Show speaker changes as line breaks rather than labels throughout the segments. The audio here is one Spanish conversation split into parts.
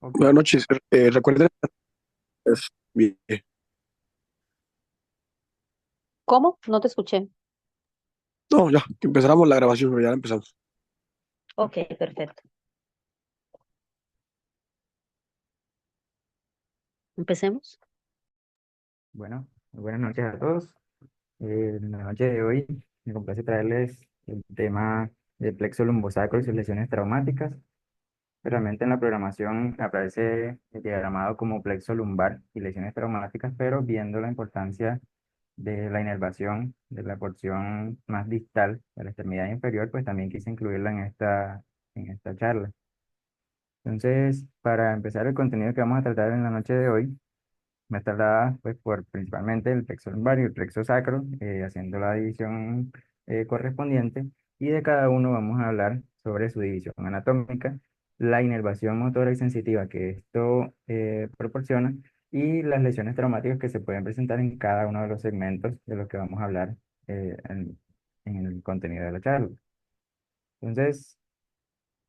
Ok,
Buenas noches. Recuerden, pues, bien.
¿Cómo? No te escuché.
No, ya, que empezáramos la grabación, pero ya la empezamos.
Ok, perfecto. Empecemos.
bueno, muy buenas noches a todos. En la noche de hoy me complace traerles el tema del plexo lumbosacro y sus lesiones traumáticas. Realmente en la programación aparece diagramado como plexo lumbar y lesiones traumáticas, pero viendo la importancia de la inervación de la porción más distal de la extremidad inferior, pues también quise incluirla en esta charla. Entonces, para empezar el contenido que vamos a tratar en la noche de hoy, me tardaba pues por principalmente el plexo lumbar y el plexo sacro, haciendo la división correspondiente, y de cada uno vamos a hablar sobre su división anatómica, la inervación motora y sensitiva que esto proporciona, y las lesiones traumáticas que se pueden presentar en cada uno de los segmentos de los que vamos a hablar en el contenido de la charla. Entonces,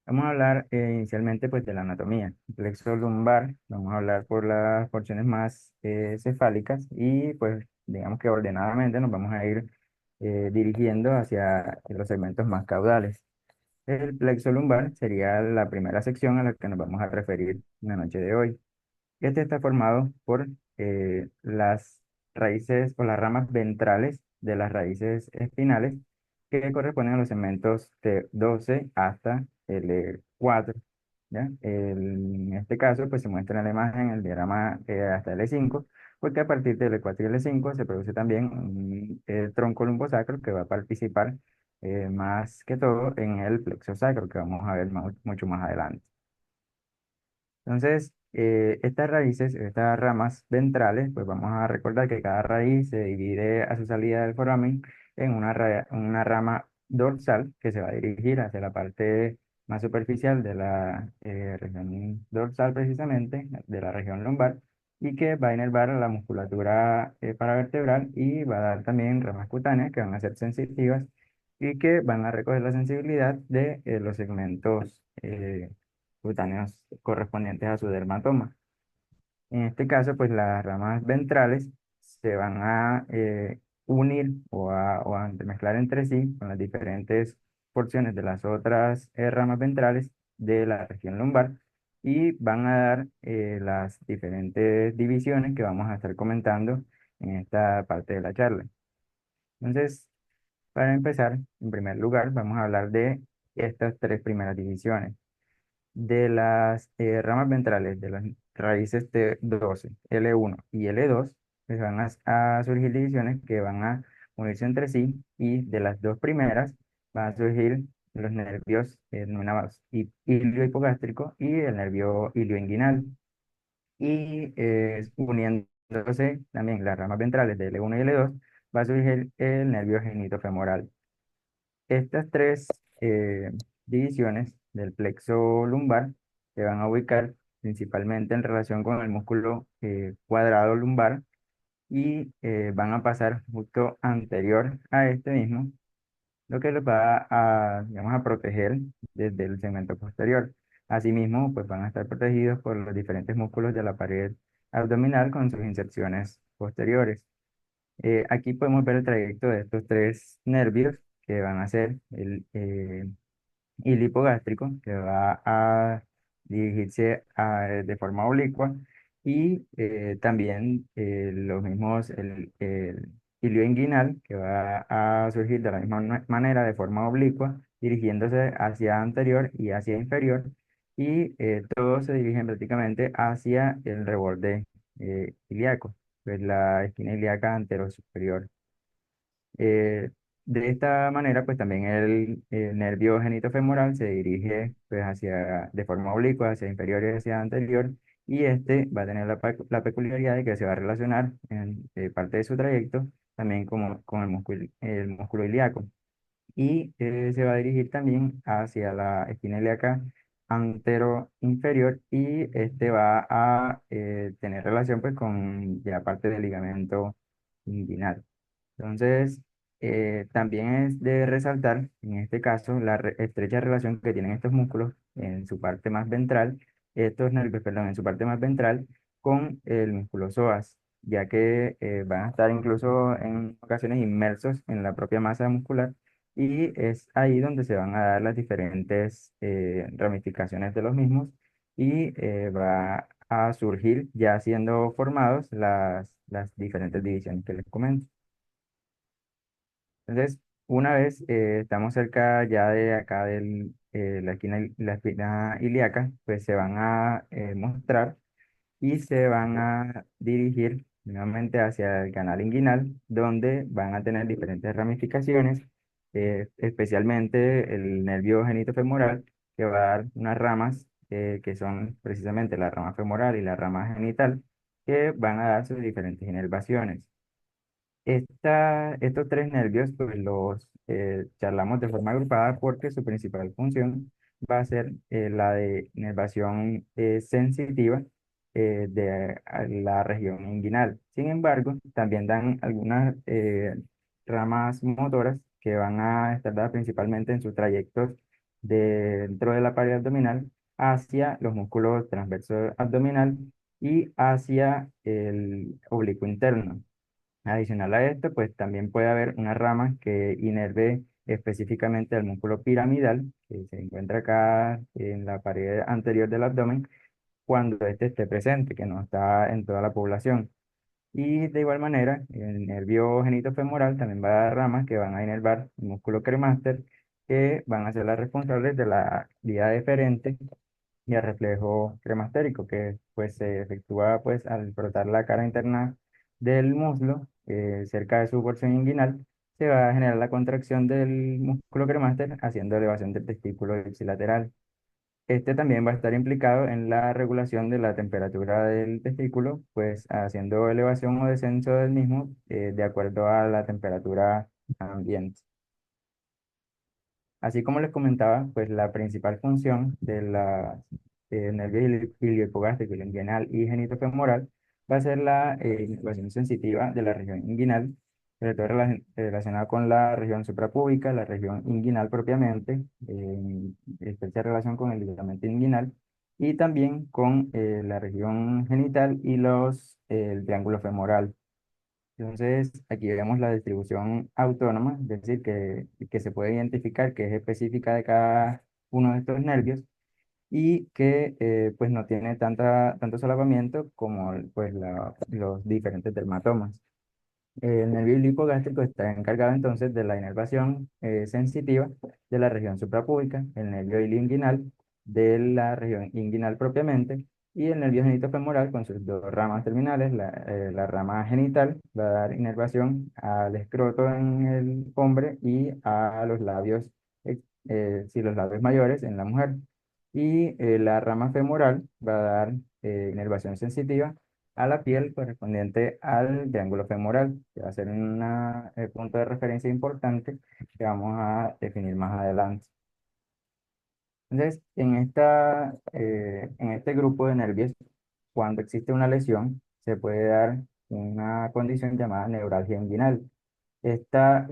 vamos a hablar inicialmente pues de la anatomía. El plexo lumbar, vamos a hablar por las porciones más cefálicas y pues digamos que ordenadamente nos vamos a ir dirigiendo hacia los segmentos más caudales. El plexo lumbar sería la primera sección a la que nos vamos a referir en la noche de hoy. Este está formado por las raíces o las ramas ventrales de las raíces espinales que corresponden a los segmentos T12 hasta L4. ¿Ya? En este caso, pues se muestra en la imagen el diagrama hasta L5, porque a partir de L4 y L5 se produce también un tronco lumbosacro que va a participar más que todo en el plexo sacro, que vamos a ver mucho más adelante. Entonces, estas raíces, estas ramas ventrales, pues vamos a recordar que cada raíz se divide a su salida del foramen en una rama dorsal que se va a dirigir hacia la parte más superficial de la región dorsal precisamente, de la región lumbar, y que va a inervar la musculatura paravertebral y va a dar también ramas cutáneas que van a ser sensitivas y que van a recoger la sensibilidad de los segmentos cutáneos correspondientes a su dermatoma. En este caso, pues las ramas ventrales se van a unir o a entremezclar entre sí con las diferentes porciones de las otras ramas ventrales de la región lumbar y van a dar las diferentes divisiones que vamos a estar comentando en esta parte de la charla. Entonces, para empezar, en primer lugar, vamos a hablar de estas tres primeras divisiones de las ramas ventrales de las raíces T12, L1 y L2, pues van a surgir divisiones que van a unirse entre sí y de las dos primeras van a surgir los nervios denominados ilio-hipogástrico y el nervio ilioinguinal. Y uniéndose también las ramas ventrales de L1 y L2 va a surgir el nervio genitofemoral. Estas tres divisiones del plexo lumbar se van a ubicar principalmente en relación con el músculo cuadrado lumbar y van a pasar justo anterior a este mismo, lo que los va a, digamos, a proteger desde el segmento posterior. Asimismo, pues van a estar protegidos por los diferentes músculos de la pared abdominal con sus inserciones posteriores. Aquí podemos ver el trayecto de estos tres nervios que van a ser el hipogástrico, que va a dirigirse de forma oblicua, y también los mismos, el ilioinguinal, que va a surgir de la misma manera, de forma oblicua, dirigiéndose hacia anterior y hacia inferior, y todos se dirigen prácticamente hacia el reborde ilíaco, pues la esquina ilíaca anterosuperior. Eh, de esta manera, pues también el nervio genitofemoral se dirige pues, de forma oblicua hacia inferior y hacia anterior, y este va a tener la peculiaridad de que se va a relacionar en parte de su trayecto también con el músculo ilíaco, y se va a dirigir también hacia la esquina ilíaca antero inferior, y este va a tener relación pues con la parte del ligamento inguinal. Entonces, también es de resaltar, en este caso, la estrecha relación que tienen estos músculos en su parte más ventral estos nervios, perdón, en su parte más ventral con el músculo psoas, ya que van a estar incluso en ocasiones inmersos en la propia masa muscular y es ahí donde se van a dar las diferentes ramificaciones de los mismos y va a surgir ya siendo formados las diferentes divisiones que les comento. Entonces, una vez estamos cerca ya de acá de la espina ilíaca, pues se van a mostrar y se van a dirigir nuevamente hacia el canal inguinal, donde van a tener diferentes ramificaciones, especialmente el nervio genitofemoral, que va a dar unas ramas que son precisamente la rama femoral y la rama genital, que van a dar sus diferentes inervaciones. Estos tres nervios pues los charlamos de forma agrupada porque su principal función va a ser la de inervación sensitiva de la región inguinal. Sin embargo, también dan algunas ramas motoras que van a estar dadas principalmente en sus trayectos dentro de la pared abdominal hacia los músculos transversos abdominal y hacia el oblicuo interno. Adicional a esto, pues también puede haber una rama que inerve específicamente al músculo piramidal, que se encuentra acá en la pared anterior del abdomen, cuando este esté presente, que no está en toda la población. Y de igual manera, el nervio genitofemoral también va a dar ramas que van a inervar el músculo cremaster, que van a ser las responsables de la vía deferente y el reflejo cremastérico, que pues se efectúa pues al frotar la cara interna del muslo cerca de su porción inguinal, se va a generar la contracción del músculo cremaster haciendo elevación del testículo ipsilateral. Este también va a estar implicado en la regulación de la temperatura del testículo, pues haciendo elevación o descenso del mismo de acuerdo a la temperatura ambiente. Así como les comentaba, pues la principal función de la nervio iliohipogástrico, inguinal y genitofemoral va a ser la inervación sensitiva de la región inguinal, sobre todo relacionada con la región suprapúbica, la región inguinal propiamente, en estrecha relación con el ligamento inguinal, y también con la región genital y el triángulo femoral. Entonces, aquí vemos la distribución autónoma, es decir, que se puede identificar que es específica de cada uno de estos nervios y que pues no tiene tanto solapamiento como pues, los diferentes dermatomas. El nervio hipogástrico está encargado entonces de la inervación sensitiva de la región suprapúbica, el nervio ilioinguinal de la región inguinal propiamente, y el nervio genitofemoral con sus dos ramas terminales, la rama genital va a dar inervación al escroto en el hombre y a los labios, sí, los labios mayores en la mujer. Y la rama femoral va a dar inervación sensitiva a la piel correspondiente al triángulo femoral, que va a ser un punto de referencia importante que vamos a definir más adelante. Entonces, en este grupo de nervios, cuando existe una lesión, se puede dar una condición llamada neuralgia inguinal. Esta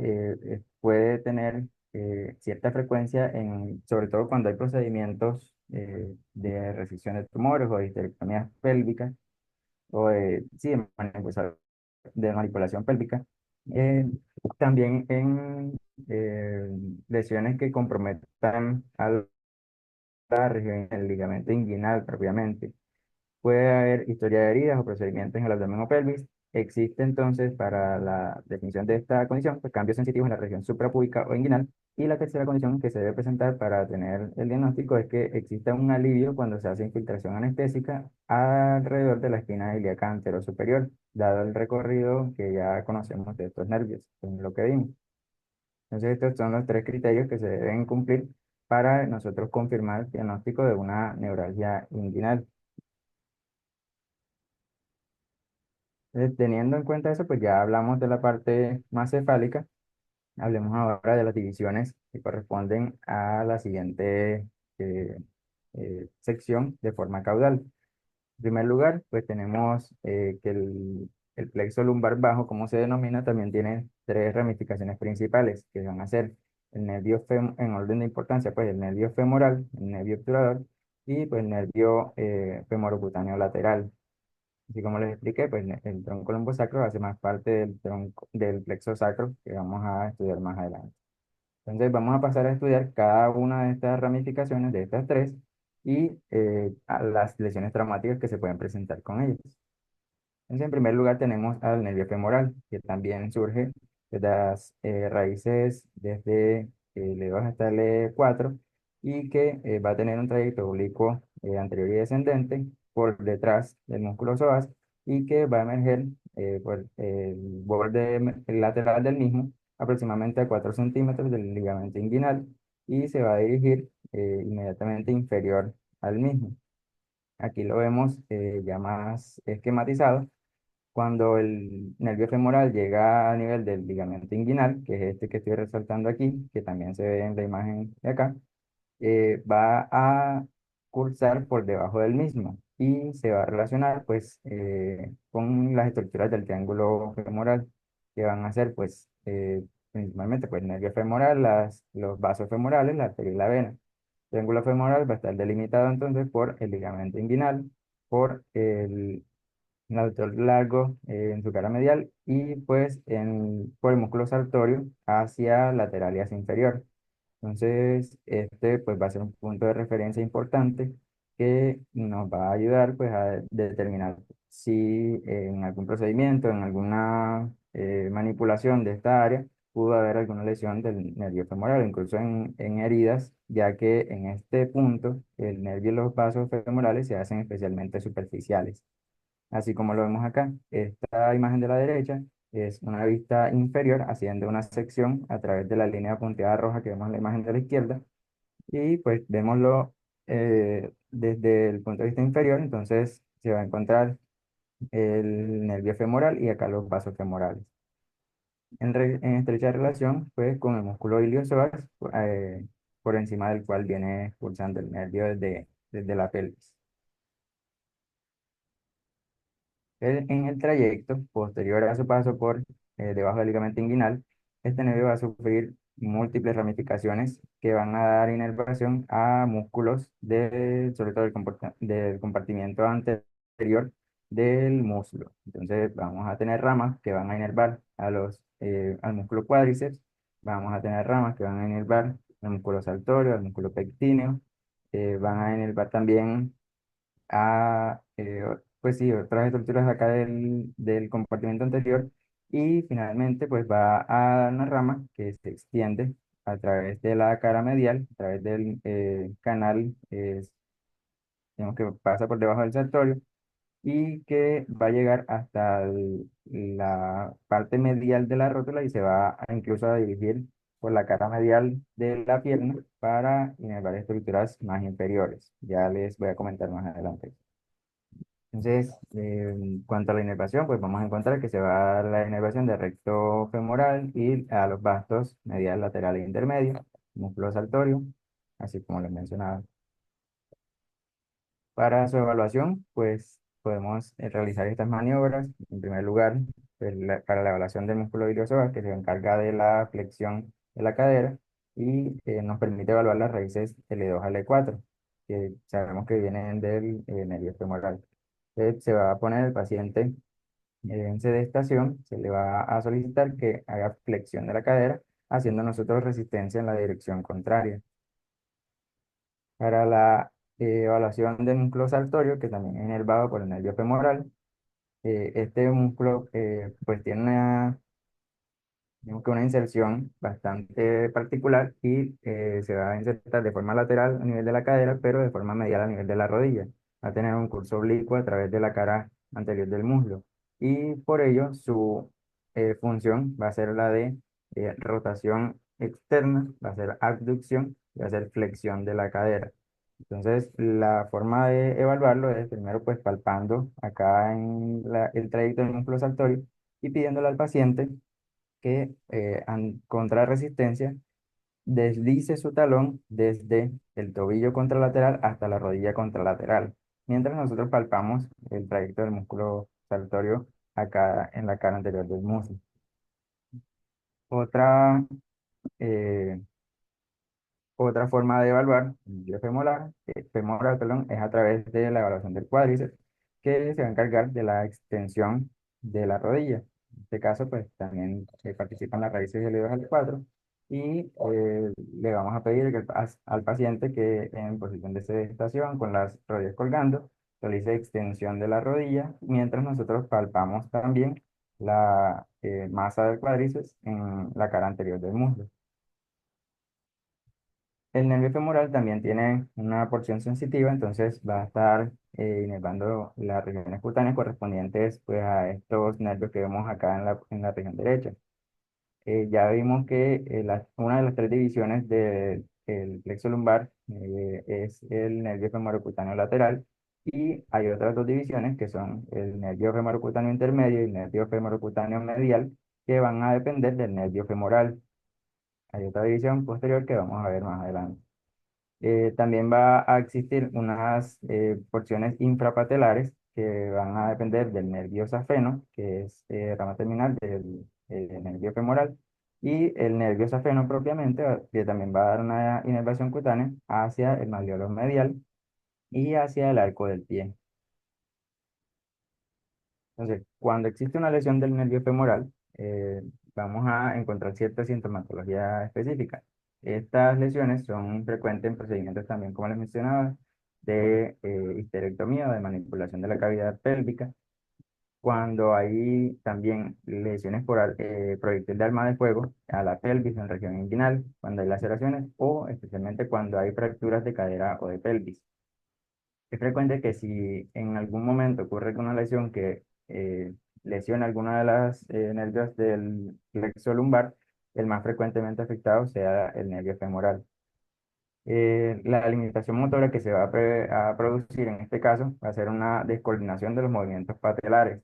puede tener cierta frecuencia, sobre todo cuando hay procedimientos de resección de tumores o de histerectomías pélvicas o sí, de manipulación pélvica. Eh, También en eh, lesiones que comprometan a la región del ligamento inguinal propiamente. Puede haber historia de heridas o procedimientos en el abdomen o pelvis. Existe entonces para la definición de esta condición, pues, cambios sensitivos en la región suprapúbica o inguinal. Y la tercera condición que se debe presentar para tener el diagnóstico es que exista un alivio cuando se hace infiltración anestésica alrededor de la espina ilíaca anterior superior, dado el recorrido que ya conocemos de estos nervios, en lo que vimos. Entonces estos son los tres criterios que se deben cumplir para nosotros confirmar el diagnóstico de una neuralgia inguinal. Teniendo en cuenta eso, pues ya hablamos de la parte más cefálica. Hablemos ahora de las divisiones que corresponden a la siguiente eh, sección de forma caudal. En primer lugar, pues tenemos que el plexo lumbar bajo, como se denomina, también tiene tres ramificaciones principales, que van a ser en orden de importancia, pues el nervio femoral, el nervio obturador, y pues nervio femorocutáneo lateral. Así como les expliqué, pues el tronco lumbosacro hace más parte del tronco del plexo sacro que vamos a estudiar más adelante. Entonces vamos a pasar a estudiar cada una de estas ramificaciones de estas tres y a las lesiones traumáticas que se pueden presentar con ellas. Entonces, en primer lugar tenemos al nervio femoral, que también surge de las raíces desde el E2 hasta el E4 y que va a tener un trayecto oblicuo anterior y descendente por detrás del músculo psoas y que va a emerger por el borde lateral del mismo, aproximadamente a 4 centímetros del ligamento inguinal y se va a dirigir inmediatamente inferior al mismo. Aquí lo vemos ya más esquematizado cuando el nervio femoral llega a nivel del ligamento inguinal, que es este que estoy resaltando aquí, que también se ve en la imagen de acá, va a cursar por debajo del mismo y se va a relacionar pues con las estructuras del triángulo femoral, que van a ser pues principalmente pues nervio femoral, los vasos femorales, la arteria y la vena. El triángulo femoral va a estar delimitado entonces por el ligamento inguinal, por el aductor largo en su cara medial y pues por el músculo sartorio hacia lateral y hacia inferior. Entonces, este pues va a ser un punto de referencia importante que nos va a ayudar pues a determinar si en algún procedimiento, en alguna manipulación de esta área, pudo haber alguna lesión del nervio femoral, incluso en heridas, ya que en este punto el nervio y los vasos femorales se hacen especialmente superficiales. Así como lo vemos acá, esta imagen de la derecha es una vista inferior haciendo una sección a través de la línea punteada roja que vemos en la imagen de la izquierda y pues vemoslo desde el punto de vista inferior, entonces se va a encontrar el nervio femoral y acá los vasos femorales. En estrecha relación pues con el músculo iliosoas por encima del cual viene pulsando el nervio desde la pelvis. En el trayecto posterior a su paso por debajo del ligamento inguinal, este nervio va a sufrir múltiples ramificaciones que van a dar inervación a músculos sobre todo del compartimiento anterior del muslo. Entonces vamos a tener ramas que van a inervar al músculo cuádriceps, vamos a tener ramas que van a inervar al músculo saltorio, al músculo pectíneo, van a inervar también pues sí, otras estructuras de acá del compartimento anterior y finalmente pues va a dar una rama que se extiende a través de la cara medial, a través del canal, digamos que pasa por debajo del sartorio y que va a llegar hasta la parte medial de la rótula y se va incluso a dirigir por la cara medial de la pierna para inervar estructuras más inferiores. Ya les voy a comentar más adelante. Entonces, en cuanto a la inervación, pues vamos a encontrar que se va a dar la inervación del recto femoral y a los bastos medial, lateral e intermedio, músculo saltorio, así como les mencionaba. Para su evaluación, pues podemos realizar estas maniobras. En primer lugar, pues, para la evaluación del músculo iliosoas, que se encarga de la flexión de la cadera y nos permite evaluar las raíces L2 a L4, que sabemos que vienen del nervio femoral. Se va a poner el paciente en sedestación, se le va a solicitar que haga flexión de la cadera, haciendo nosotros resistencia en la dirección contraria. Para la evaluación del músculo saltorio, que también es inervado por el nervio femoral, este músculo pues tiene digamos que una inserción bastante particular y se va a insertar de forma lateral a nivel de la cadera, pero de forma medial a nivel de la rodilla. Va a tener un curso oblicuo a través de la cara anterior del muslo y por ello su función va a ser la de rotación externa, va a ser abducción y va a ser flexión de la cadera. Entonces, la forma de evaluarlo es primero pues palpando acá en el trayecto del músculo saltorio y pidiéndole al paciente que contra resistencia deslice su talón desde el tobillo contralateral hasta la rodilla contralateral, mientras nosotros palpamos el trayecto del músculo saltorio acá en la cara anterior del muslo. Otra, eh, Otra forma de evaluar el nervio femoral, perdón, es a través de la evaluación del cuádriceps, que se va a encargar de la extensión de la rodilla. En este caso, pues también participan las raíces del 2 al 4 y le vamos a pedir que al paciente que en posición de sedestación, con las rodillas colgando, realice extensión de la rodilla, mientras nosotros palpamos también la masa del cuádriceps en la cara anterior del muslo. El nervio femoral también tiene una porción sensitiva, entonces va a estar inervando las regiones cutáneas correspondientes pues, a estos nervios que vemos acá en la región derecha. Ya vimos que una de las tres divisiones del plexo lumbar es el nervio femorocutáneo lateral y hay otras dos divisiones que son el nervio femorocutáneo intermedio y el nervio femorocutáneo medial que van a depender del nervio femoral. Hay otra división posterior que vamos a ver más adelante. También va a existir unas porciones infrapatelares que van a depender del nervio safeno, que es rama terminal del nervio femoral, y el nervio safeno propiamente, que también va a dar una inervación cutánea hacia el malleolo medial y hacia el arco del pie. Entonces, cuando existe una lesión del nervio femoral, vamos a encontrar cierta sintomatología específica. Estas lesiones son frecuentes en procedimientos también, como les mencionaba, de histerectomía o de manipulación de la cavidad pélvica. Cuando hay también lesiones por proyectil de arma de fuego a la pelvis en región inguinal, cuando hay laceraciones o especialmente cuando hay fracturas de cadera o de pelvis. Es frecuente que si en algún momento ocurre una lesión que lesiona alguna de las nervios del plexo lumbar, el más frecuentemente afectado sea el nervio femoral. La limitación motora que se va a producir en este caso va a ser una descoordinación de los movimientos patelares.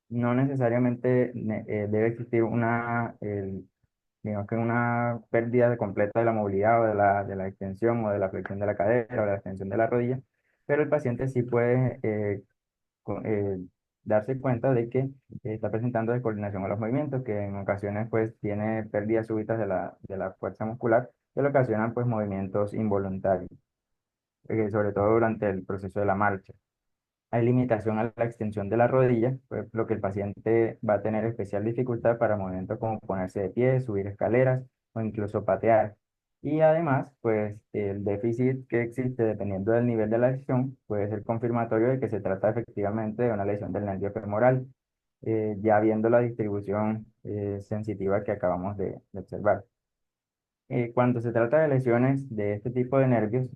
No necesariamente debe existir digamos que una pérdida completa de la movilidad o de la extensión o de la flexión de la cadera o de la extensión de la rodilla, pero el paciente sí puede darse cuenta de que está presentando descoordinación en los movimientos, que en ocasiones pues tiene pérdidas súbitas de la fuerza muscular, que le ocasionan pues movimientos involuntarios, sobre todo durante el proceso de la marcha. Hay limitación a la extensión de la rodilla, pues, lo que el paciente va a tener especial dificultad para movimientos como ponerse de pie, subir escaleras o incluso patear. Y además, pues el déficit que existe dependiendo del nivel de la lesión puede ser confirmatorio de que se trata efectivamente de una lesión del nervio femoral, ya viendo la distribución sensitiva que acabamos de observar. Cuando se trata de lesiones de este tipo de nervios,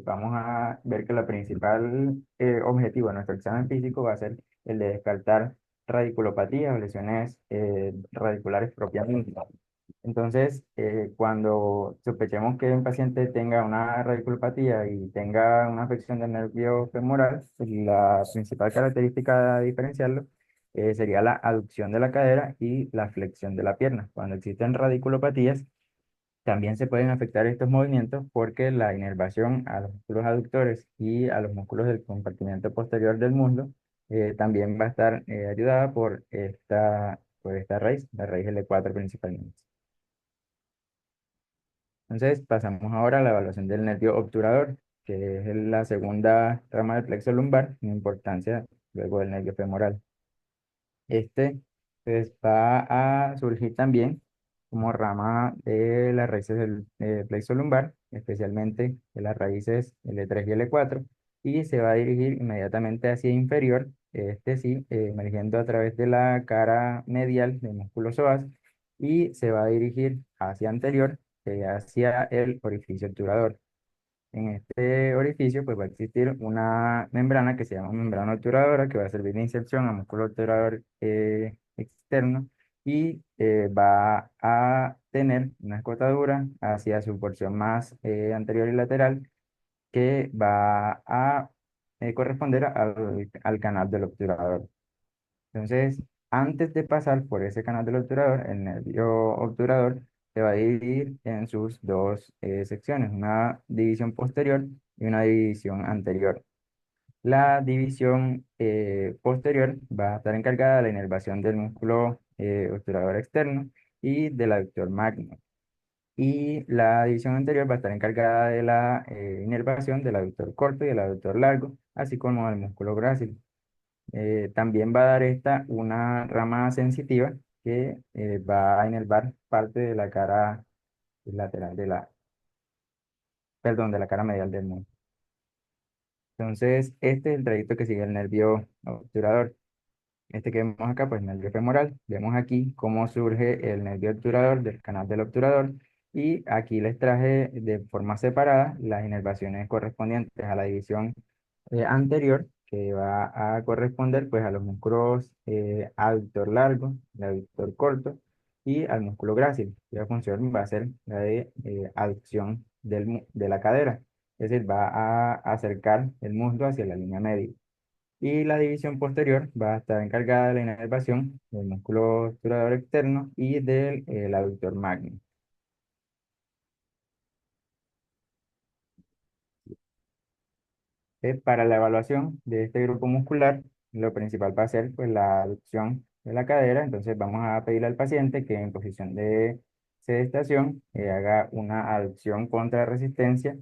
vamos a ver que el principal objetivo de nuestro examen físico va a ser el de descartar radiculopatías o lesiones radiculares propiamente. Entonces, cuando sospechemos que un paciente tenga una radiculopatía y tenga una afección del nervio femoral, pues, la principal característica de diferenciarlo sería la aducción de la cadera y la flexión de la pierna. Cuando existen radiculopatías, también se pueden afectar estos movimientos porque la inervación a los músculos aductores y a los músculos del compartimento posterior del muslo también va a estar ayudada por esta raíz, la raíz L4 principalmente. Entonces pasamos ahora a la evaluación del nervio obturador, que es la segunda rama del plexo lumbar en importancia luego del nervio femoral. Este pues, va a surgir también como rama de las raíces del plexo lumbar, especialmente de las raíces L3 y L4, y se va a dirigir inmediatamente hacia inferior, este sí, emergiendo a través de la cara medial del músculo psoas, y se va a dirigir hacia anterior, hacia el orificio obturador. En este orificio pues va a existir una membrana que se llama membrana obturadora que va a servir de inserción al músculo obturador externo y va a tener una escotadura hacia su porción más anterior y lateral que va a corresponder al canal del obturador. Entonces, antes de pasar por ese canal del obturador, el nervio obturador se va a dividir en sus dos secciones, una división posterior y una división anterior. La división posterior va a estar encargada de la inervación del músculo obturador externo y del aductor magno. Y la división anterior va a estar encargada de la inervación del aductor corto y del aductor largo, así como del músculo grácil. También va a dar esta una rama sensitiva que va a inervar parte de la cara lateral perdón, de la cara medial del muslo. Entonces, este es el trayecto que sigue el nervio obturador. Este que vemos acá, pues nervio femoral. Vemos aquí cómo surge el nervio obturador del canal del obturador. Y aquí les traje de forma separada las inervaciones correspondientes a la división anterior, que va a corresponder pues a los músculos aductor largo, el aductor corto y al músculo grácil. La función va a ser la de aducción de la cadera, es decir, va a acercar el muslo hacia la línea media. Y la división posterior va a estar encargada de la inervación del músculo obturador externo y del aductor magno. Para la evaluación de este grupo muscular, lo principal va a ser pues, la aducción de la cadera. Entonces vamos a pedirle al paciente que en posición de sedestación haga una aducción contra resistencia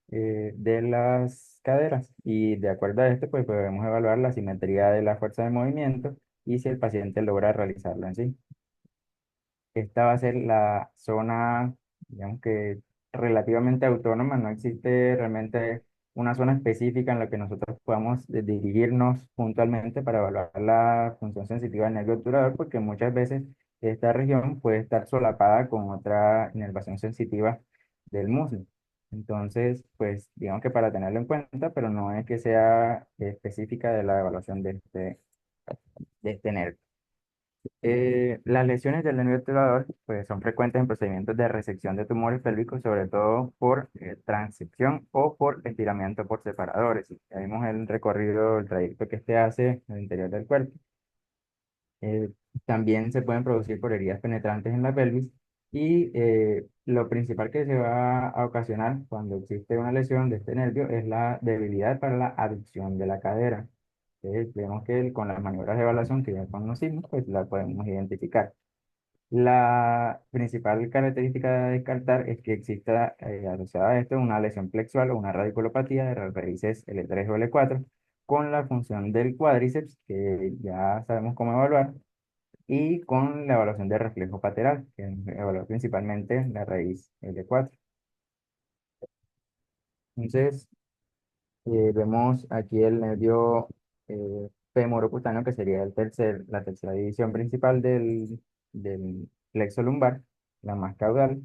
de las caderas. Y de acuerdo a esto, pues podemos evaluar la simetría de la fuerza de movimiento y si el paciente logra realizarlo en sí. Esta va a ser la zona, digamos que relativamente autónoma, no existe realmente una zona específica en la que nosotros podamos dirigirnos puntualmente para evaluar la función sensitiva del nervio obturador, porque muchas veces esta región puede estar solapada con otra inervación sensitiva del muslo. Entonces, pues digamos que para tenerlo en cuenta, pero no es que sea específica de la evaluación de este nervio. Las lesiones del nervio obturador pues, son frecuentes en procedimientos de resección de tumores pélvicos, sobre todo por transección o por estiramiento por separadores. Ya vimos el recorrido, el trayecto que este hace en el interior del cuerpo. Eh, También se pueden producir por heridas penetrantes en la pelvis y lo principal que se va a ocasionar cuando existe una lesión de este nervio es la debilidad para la aducción de la cadera. Vemos que con las maniobras de evaluación que ya conocimos, pues la podemos identificar. La principal característica a descartar es que exista asociada a esto una lesión plexual o una radiculopatía de las raíces L3 o L4 con la función del cuádriceps, que ya sabemos cómo evaluar, y con la evaluación de reflejo pateral, que evalúa principalmente la raíz L4. Entonces, vemos aquí el nervio femorocutáneo, que sería la tercera división principal del plexo lumbar, la más caudal.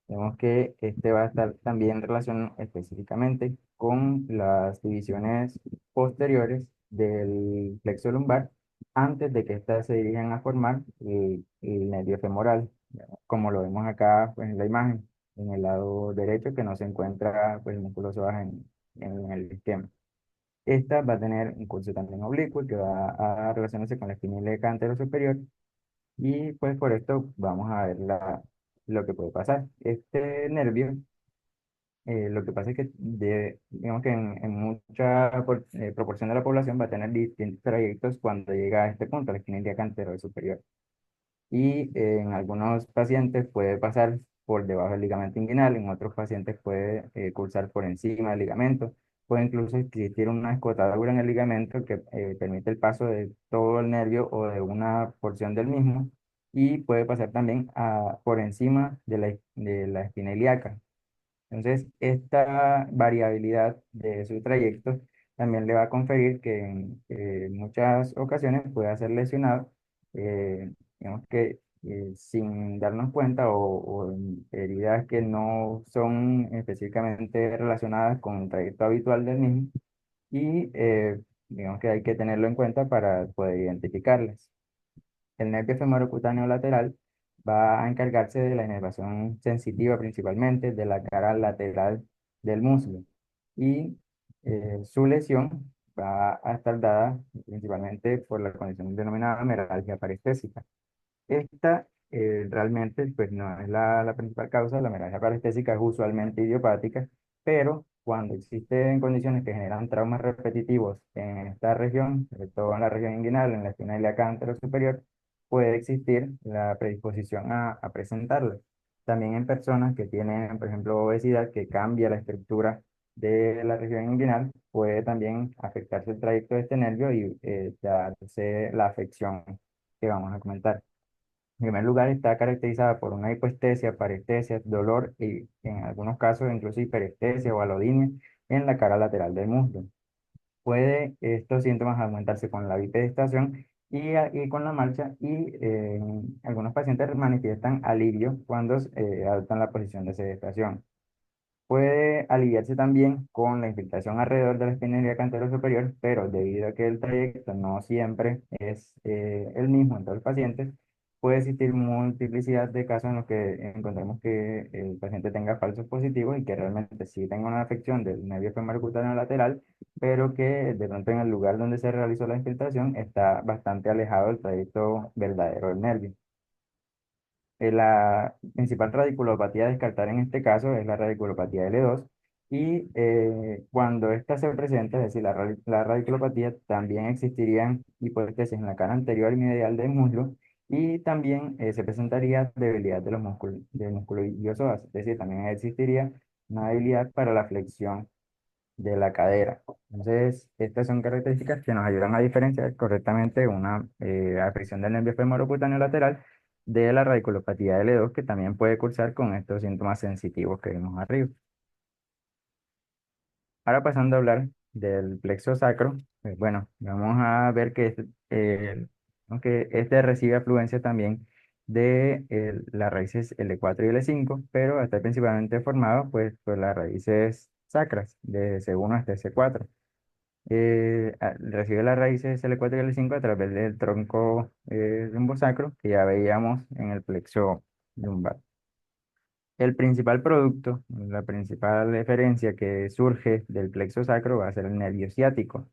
Vemos que este va a estar también relacionado específicamente con las divisiones posteriores del plexo lumbar antes de que éstas se dirijan a formar el nervio femoral, ¿ya? Como lo vemos acá pues, en la imagen, en el lado derecho que no se encuentra pues, el músculo psoas en el esquema. Esta va a tener un curso también oblicuo que va a relacionarse con la espina ilíaca anterior superior y pues por esto vamos a ver lo que puede pasar. Este nervio, lo que pasa es que digamos que en mucha proporción de la población va a tener distintos trayectos cuando llega a este punto, la espina ilíaca anterior superior. Y en algunos pacientes puede pasar por debajo del ligamento inguinal, en otros pacientes puede cursar por encima del ligamento, puede incluso existir una escotadura en el ligamento que permite el paso de todo el nervio o de una porción del mismo, y puede pasar también por encima de la espina ilíaca. Entonces, esta variabilidad de su trayecto también le va a conferir que en muchas ocasiones pueda ser lesionado, digamos que sin darnos cuenta o en heridas que no son específicamente relacionadas con el trayecto habitual del mismo y digamos que hay que tenerlo en cuenta para poder identificarlas. El nervio femorocutáneo lateral va a encargarse de la inervación sensitiva principalmente de la cara lateral del muslo y su lesión va a estar dada principalmente por la condición denominada meralgia parestésica. Esta realmente pues no es la principal causa, la meralgia parestésica es usualmente idiopática, pero cuando existen condiciones que generan traumas repetitivos en esta región, sobre todo en la región inguinal, en la espina ilíaca superior, puede existir la predisposición a presentarla. También en personas que tienen, por ejemplo, obesidad, que cambia la estructura de la región inguinal, puede también afectarse el trayecto de este nervio y darse la afección que vamos a comentar. En primer lugar, está caracterizada por una hipoestesia, parestesia, dolor y en algunos casos incluso hiperestesia o alodinia en la cara lateral del muslo. Puede estos síntomas aumentarse con la bipedestación y con la marcha y en algunos pacientes manifiestan alivio cuando adoptan la posición de sedestación. Puede aliviarse también con la infiltración alrededor de la espina ilíaca anterior superior, pero debido a que el trayecto no siempre es el mismo en todos los pacientes, puede existir multiplicidad de casos en los que encontremos que el paciente tenga falsos positivos y que realmente sí tenga una afección del nervio femorocutáneo lateral, pero que de pronto en el lugar donde se realizó la infiltración está bastante alejado del trayecto verdadero del nervio. La principal radiculopatía a descartar en este caso es la radiculopatía L2 y cuando esta se presenta, es decir, la radiculopatía, también existirían hipoestesis en la cara anterior y medial del muslo y también se presentaría debilidad de los músculos, del músculo iliopsoas, es decir, también existiría una debilidad para la flexión de la cadera. Entonces, estas son características que nos ayudan a diferenciar correctamente una afección del nervio femorocutáneo lateral de la radiculopatía L2, que también puede cursar con estos síntomas sensitivos que vimos arriba. Ahora pasando a hablar del plexo sacro, pues bueno, vamos a ver que aunque este recibe afluencia también de las raíces L4 y L5, pero está principalmente formado pues por las raíces sacras, de C1 hasta C4. Recibe las raíces L4 y L5 a través del tronco lumbosacro que ya veíamos en el plexo lumbar. El principal producto, la principal referencia que surge del plexo sacro va a ser el nervio ciático.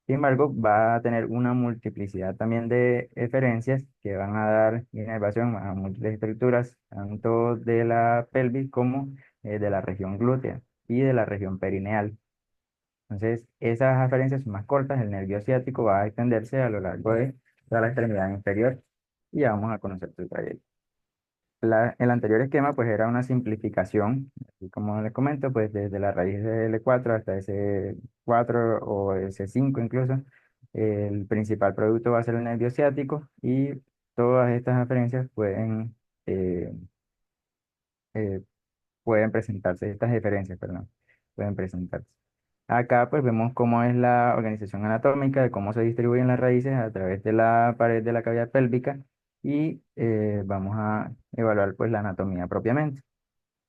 Sin embargo, va a tener una multiplicidad también de eferencias que van a dar inervación a múltiples estructuras, tanto de la pelvis como de la región glútea y de la región perineal. Entonces, esas aferencias son más cortas, el nervio ciático va a extenderse a lo largo de toda la extremidad inferior y ya vamos a conocer su trayecto. El anterior esquema pues era una simplificación, y como les comento, pues desde la raíz de L4 hasta S4 o S5 incluso, el principal producto va a ser el nervio ciático y todas estas aferencias eh, eh, pueden presentarse, estas diferencias, perdón, pueden presentarse. Acá pues vemos cómo es la organización anatómica, de cómo se distribuyen las raíces a través de la pared de la cavidad pélvica y vamos a evaluar pues la anatomía propiamente.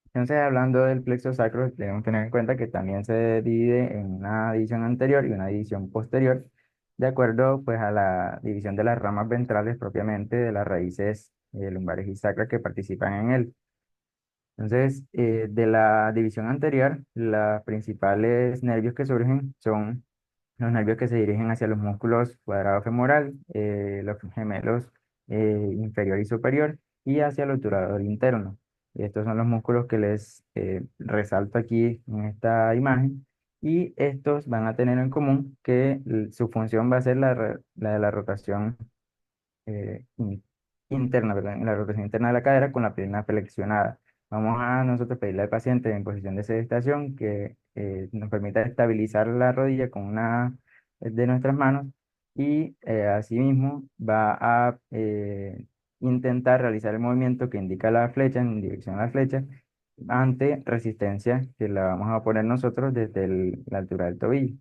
Entonces, hablando del plexo sacro, debemos tener en cuenta que también se divide en una división anterior y una división posterior, de acuerdo pues a la división de las ramas ventrales propiamente de las raíces lumbares y sacras que participan en él. Entonces, de la división anterior, los principales nervios que surgen son los nervios que se dirigen hacia los músculos cuadrado femoral, los gemelos inferior y superior, y hacia el obturador interno. Estos son los músculos que les resalto aquí en esta imagen. Y estos van a tener en común que su función va a ser la de la rotación eh, in- interna, ¿verdad? La rotación interna de la cadera con la pierna flexionada. Vamos a nosotros pedirle al paciente en posición de sedestación que nos permita estabilizar la rodilla con una de nuestras manos y asimismo va a intentar realizar el movimiento que indica la flecha en dirección a la flecha ante resistencia que la vamos a poner nosotros desde la altura del tobillo.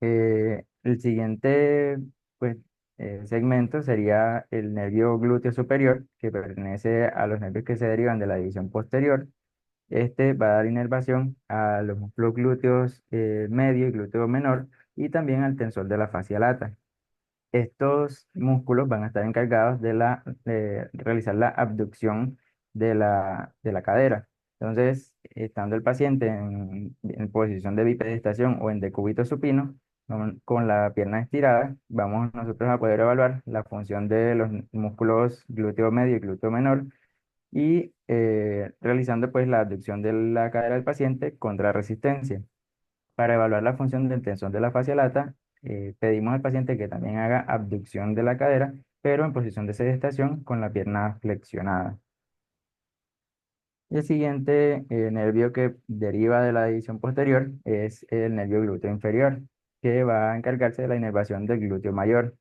El siguiente pues, segmento sería el nervio glúteo superior, que pertenece a los nervios que se derivan de la división posterior. Este va a dar inervación a los músculos glúteos medio y glúteo menor y también al tensor de la fascia lata. Estos músculos van a estar encargados de realizar la abducción de la cadera. Entonces, estando el paciente en posición de bipedestación o en decúbito supino, con la pierna estirada, vamos nosotros a poder evaluar la función de los músculos glúteo medio y glúteo menor y realizando pues la abducción de la cadera del paciente contra resistencia. Para evaluar la función del tensor de la fascia lata, pedimos al paciente que también haga abducción de la cadera, pero en posición de sedestación con la pierna flexionada. Y el siguiente nervio que deriva de la división posterior es el nervio glúteo inferior, que va a encargarse de la inervación del glúteo mayor.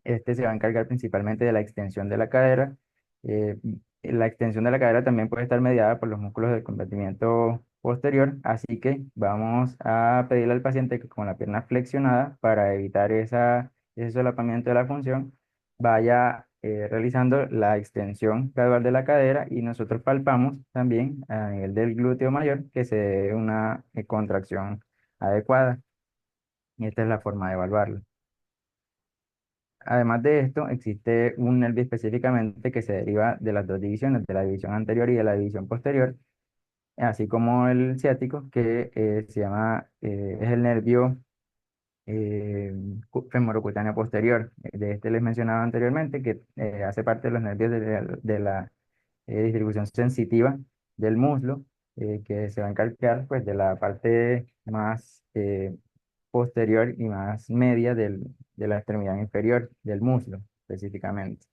Este se va a encargar principalmente de la extensión de la cadera. eh, la extensión de la cadera también puede estar mediada por los músculos del compartimiento posterior, así que vamos a pedirle al paciente que con la pierna flexionada, para evitar ese solapamiento de la función, vaya realizando la extensión gradual de la cadera, y nosotros palpamos también a nivel del glúteo mayor que se dé una contracción adecuada. Y esta es la forma de evaluarlo. Además de esto, existe un nervio específicamente que se deriva de las dos divisiones, de la división anterior y de la división posterior, así como el ciático, que es el nervio eh, femorocutáneo posterior. De este les mencionaba anteriormente que hace parte de los nervios de la distribución sensitiva del muslo, que se va a encargar pues de la parte más posterior y más media de la extremidad inferior del muslo específicamente.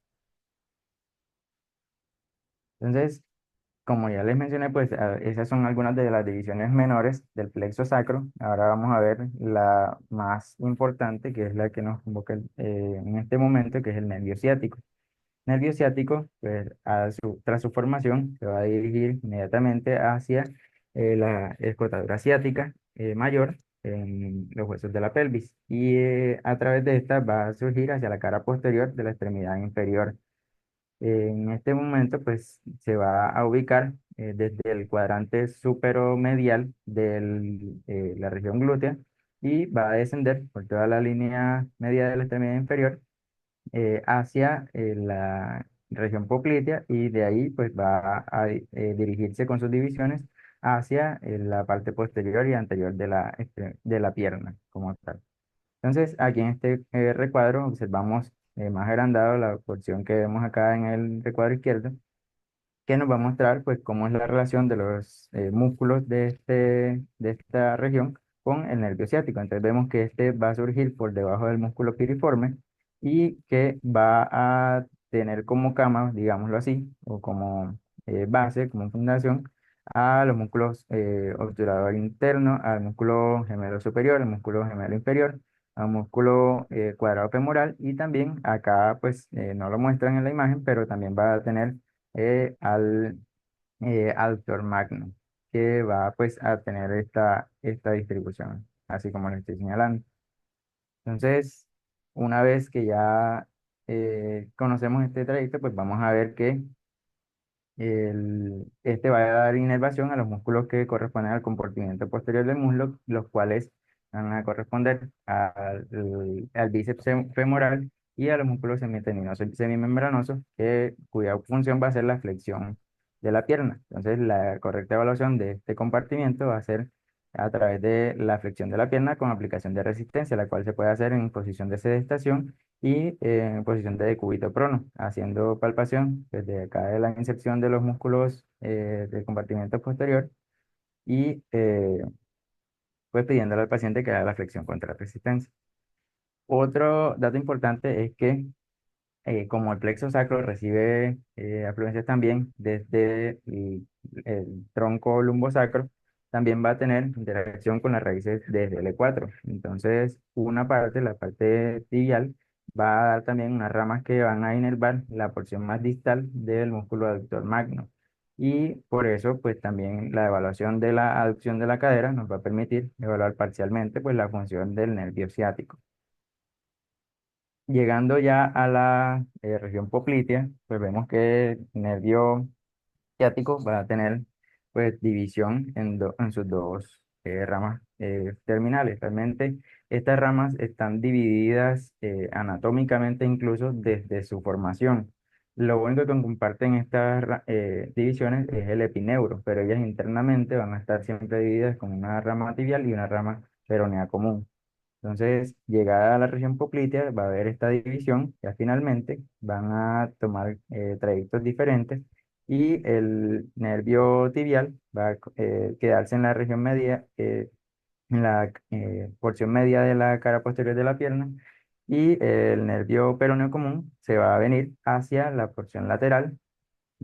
Entonces, como ya les mencioné, pues esas son algunas de las divisiones menores del plexo sacro. Ahora vamos a ver la más importante, que es la que nos convoca en este momento, que es el nervio ciático. Nervio ciático, pues tras su formación, se va a dirigir inmediatamente hacia la escotadura ciática mayor en los huesos de la pelvis, y a través de esta va a surgir hacia la cara posterior de la extremidad inferior. En este momento, pues se va a ubicar desde el cuadrante superomedial de la región glútea, y va a descender por toda la línea media de la extremidad inferior hacia la región poplitea, y de ahí pues va a dirigirse con sus divisiones hacia la parte posterior y anterior de la pierna como tal. Entonces, aquí en este recuadro observamos más agrandado la porción que vemos acá en el recuadro izquierdo, que nos va a mostrar pues cómo es la relación de los músculos de esta región con el nervio ciático. Entonces vemos que este va a surgir por debajo del músculo piriforme, y que va a tener como cama, digámoslo así, o como base, como fundación, a los músculos obturador interno, al músculo gemelo superior, al músculo gemelo inferior, al músculo cuadrado femoral, y también acá pues no lo muestran en la imagen, pero también va a tener al Altor Magno, que va pues a tener esta distribución, así como lo estoy señalando. Entonces, una vez que ya conocemos este trayecto, pues vamos a ver que este va a dar inervación a los músculos que corresponden al compartimiento posterior del muslo, los cuales van a corresponder al bíceps femoral y a los músculos semitendinosos y semimembranosos, cuya función va a ser la flexión de la pierna. Entonces, la correcta evaluación de este compartimiento va a ser a través de la flexión de la pierna con aplicación de resistencia, la cual se puede hacer en posición de sedestación y en posición de decúbito prono, haciendo palpación desde acá de la inserción de los músculos del compartimento posterior, y pues pidiéndole al paciente que haga la flexión contra resistencia. Otro dato importante es que como el plexo sacro recibe afluencias también desde el tronco lumbosacro, también va a tener interacción con las raíces desde el E4. Entonces, una parte, la parte tibial, va a dar también unas ramas que van a inervar la porción más distal del músculo aductor magno. Y por eso, pues también la evaluación de la aducción de la cadera nos va a permitir evaluar parcialmente pues la función del nervio ciático. Llegando ya a la región poplitea, pues vemos que el nervio ciático va a tener pues división en sus dos ramas terminales. Realmente estas ramas están divididas anatómicamente, incluso desde su formación. Lo único que comparten estas divisiones es el epineuro, pero ellas internamente van a estar siempre divididas con una rama tibial y una rama peronea común. Entonces, llegada a la región poplitea, va a haber esta división, ya finalmente van a tomar trayectos diferentes, y el nervio tibial va a quedarse en la región media, en la porción media de la cara posterior de la pierna, y el nervio peroneo común se va a venir hacia la porción lateral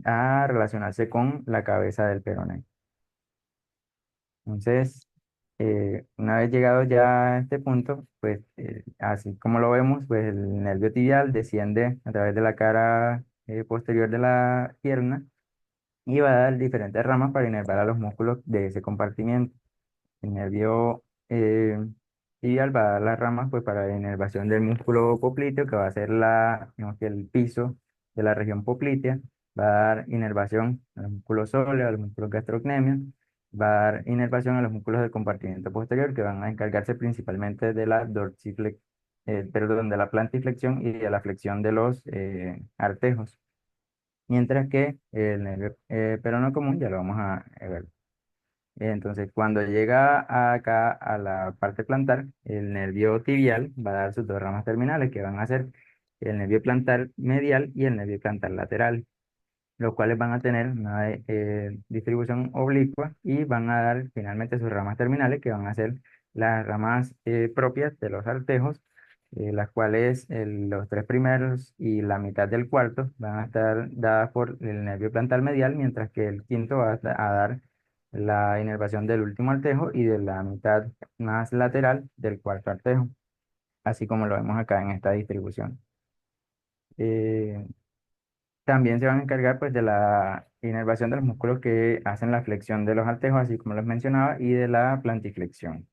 a relacionarse con la cabeza del peroné. Entonces, una vez llegado ya a este punto, pues así como lo vemos, pues el nervio tibial desciende a través de la cara posterior de la pierna y va a dar diferentes ramas para inervar a los músculos de ese compartimiento. El nervio tibial va a dar las ramas pues, para la inervación del músculo popliteo, que va a ser digamos que el piso de la región poplitea. Va a dar inervación a los músculos sóleos, a los músculos gastrocnemios. Va a dar inervación a los músculos del compartimiento posterior, que van a encargarse principalmente de la perdón, de la plantiflexión y de la flexión de los artejos. Mientras que el nervio perono común ya lo vamos a ver. Entonces, cuando llega acá a la parte plantar, el nervio tibial va a dar sus dos ramas terminales, que van a ser el nervio plantar medial y el nervio plantar lateral, los cuales van a tener una distribución oblicua y van a dar finalmente sus ramas terminales, que van a ser las ramas propias de los artejos, las cuales los tres primeros y la mitad del cuarto van a estar dadas por el nervio plantar medial, mientras que el quinto va a dar la inervación del último artejo y de la mitad más lateral del cuarto artejo, así como lo vemos acá en esta distribución. Eh, También se van a encargar pues de la inervación de los músculos que hacen la flexión de los artejos, así como los mencionaba, y de la plantiflexión.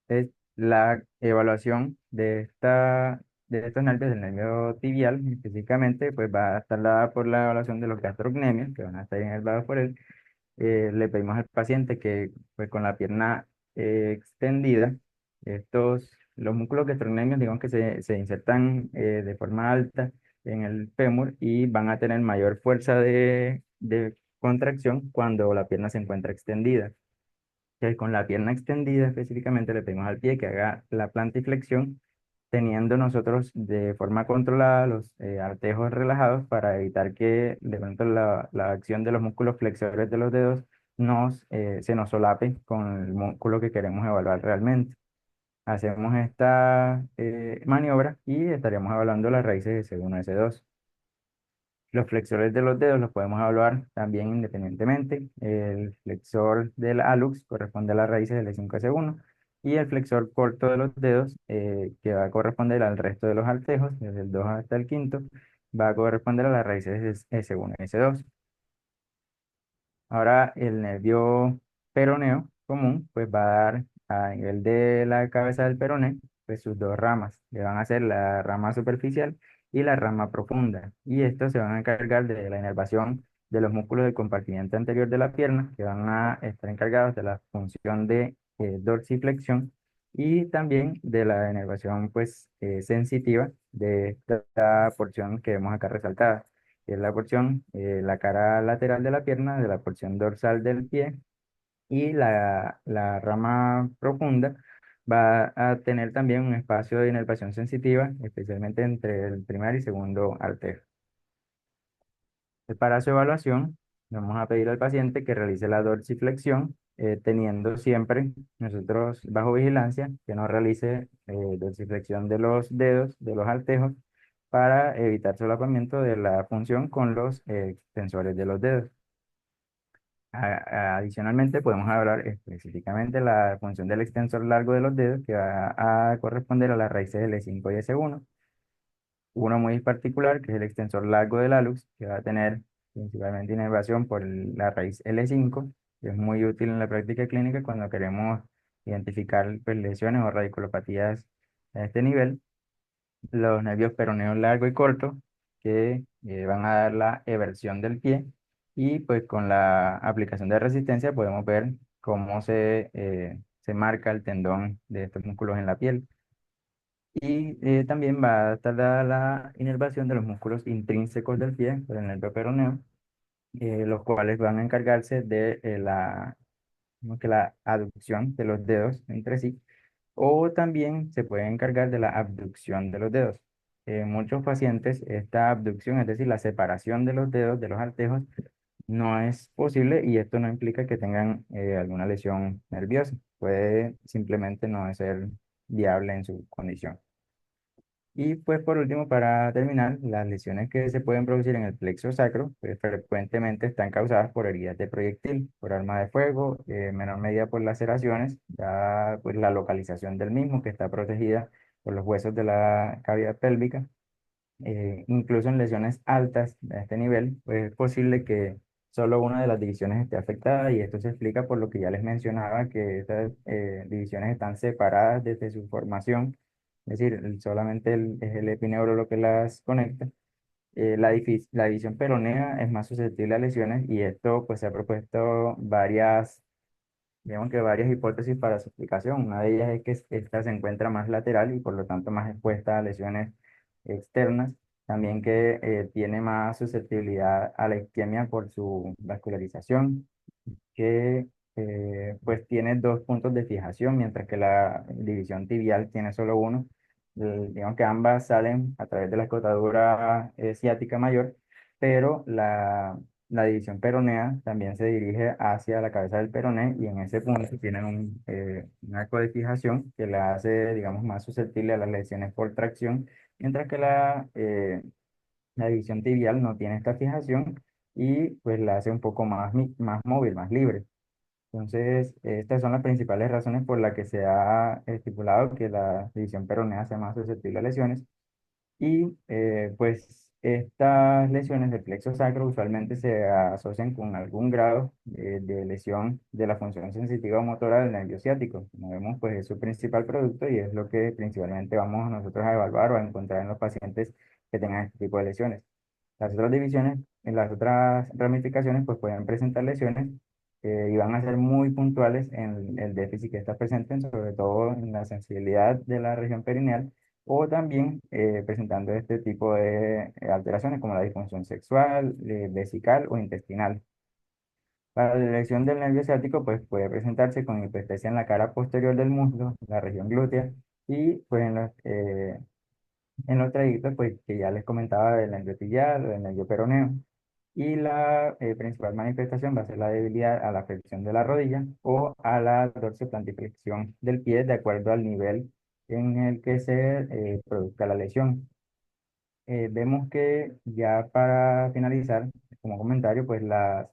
Es la evaluación de estos nervios, del nervio tibial específicamente, pues va a estar dada por la evaluación de los gastrocnemios, que van a estar inervados por él. Le pedimos al paciente que pues con la pierna extendida, los músculos gastrocnemios, digamos que se insertan de forma alta en el fémur y van a tener mayor fuerza de contracción cuando la pierna se encuentra extendida. Que con la pierna extendida específicamente le pedimos al pie que haga la plantiflexión, teniendo nosotros de forma controlada los artejos relajados para evitar que de pronto la acción de los músculos flexores de los dedos se nos solape con el músculo que queremos evaluar realmente. Hacemos esta maniobra y estaríamos evaluando las raíces de S1 y S2. Los flexores de los dedos los podemos evaluar también independientemente. El flexor del hallux corresponde a las raíces del E5-S1 y el flexor corto de los dedos, que va a corresponder al resto de los artejos, desde el 2 hasta el quinto, va a corresponder a las raíces de S1 y S2. Ahora el nervio peroneo común pues va a dar a nivel de la cabeza del peroné pues sus dos ramas, que van a ser la rama superficial y la rama profunda. Y estos se van a encargar de la inervación de los músculos del compartimiento anterior de la pierna, que van a estar encargados de la función de dorsiflexión y también de la inervación pues sensitiva de esta porción que vemos acá resaltada, que es la porción, la cara lateral de la pierna, de la porción dorsal del pie, y la rama profunda va a tener también un espacio de inervación sensitiva, especialmente entre el primer y segundo arterio. Para su evaluación, vamos a pedir al paciente que realice la dorsiflexión, teniendo siempre nosotros bajo vigilancia que no realice dorsiflexión de los dedos, de los artejos, para evitar solapamiento de la función con los extensores de los dedos. Adicionalmente, podemos hablar específicamente la función del extensor largo de los dedos, que va a corresponder a las raíces del E5 y S1. Uno muy particular, que es el extensor largo del hallux, que va a tener principalmente inervación por la raíz L5, que es muy útil en la práctica clínica cuando queremos identificar pues, lesiones o radiculopatías a este nivel. Los nervios peroneos largo y corto, que van a dar la eversión del pie, y pues con la aplicación de resistencia podemos ver cómo se marca el tendón de estos músculos en la piel. Y también va a estar dada la inervación de los músculos intrínsecos del pie por el nervio peroneo, los cuales van a encargarse de como que la aducción de los dedos entre sí, o también se puede encargar de la abducción de los dedos. En muchos pacientes, esta abducción, es decir, la separación de los dedos de los artejos, no es posible y esto no implica que tengan alguna lesión nerviosa. Puede simplemente no ser viable en su condición. Y pues por último, para terminar, las lesiones que se pueden producir en el plexo sacro pues, frecuentemente están causadas por heridas de proyectil, por arma de fuego, en menor medida por laceraciones, ya pues la localización del mismo que está protegida por los huesos de la cavidad pélvica. Incluso en lesiones altas de este nivel, pues es posible que solo una de las divisiones esté afectada y esto se explica por lo que ya les mencionaba, que estas divisiones están separadas desde su formación, es decir, solamente es el epineuro lo que las conecta. La división peronea es más susceptible a lesiones y esto pues se ha propuesto digamos que varias hipótesis para su explicación. Una de ellas es que esta se encuentra más lateral y por lo tanto más expuesta a lesiones externas. También que tiene más susceptibilidad a la isquemia por su vascularización, que pues tiene dos puntos de fijación, mientras que la división tibial tiene solo uno. Digamos que ambas salen a través de la escotadura ciática mayor, pero la división peronea también se dirige hacia la cabeza del peroné y en ese punto tienen un arco de fijación que la hace, digamos, más susceptible a las lesiones por tracción, mientras que la división tibial no tiene esta fijación y pues la hace un poco más móvil, más libre. Entonces, estas son las principales razones por las que se ha estipulado que la división peronea sea más susceptible a lesiones. Y pues estas lesiones del plexo sacro usualmente se asocian con algún grado de lesión de la función sensitiva o motora del nervio ciático. Como vemos, pues es su principal producto y es lo que principalmente vamos nosotros a evaluar o a encontrar en los pacientes que tengan este tipo de lesiones. Las otras divisiones, en las otras ramificaciones, pues pueden presentar lesiones y van a ser muy puntuales en el déficit que está presente, sobre todo en la sensibilidad de la región perineal, o también presentando este tipo de alteraciones como la disfunción sexual, vesical o intestinal. Para la lesión del nervio ciático, pues puede presentarse con hiperplasia en la cara posterior del muslo, la región glútea, y pues en los trayectos, pues que ya les comentaba del nervio tibial o del nervio peroneo. Y la principal manifestación va a ser la debilidad a la flexión de la rodilla o a la dorsoplantiflexión del pie, de acuerdo al nivel en el que se produzca la lesión. Vemos que ya para finalizar, como comentario, pues las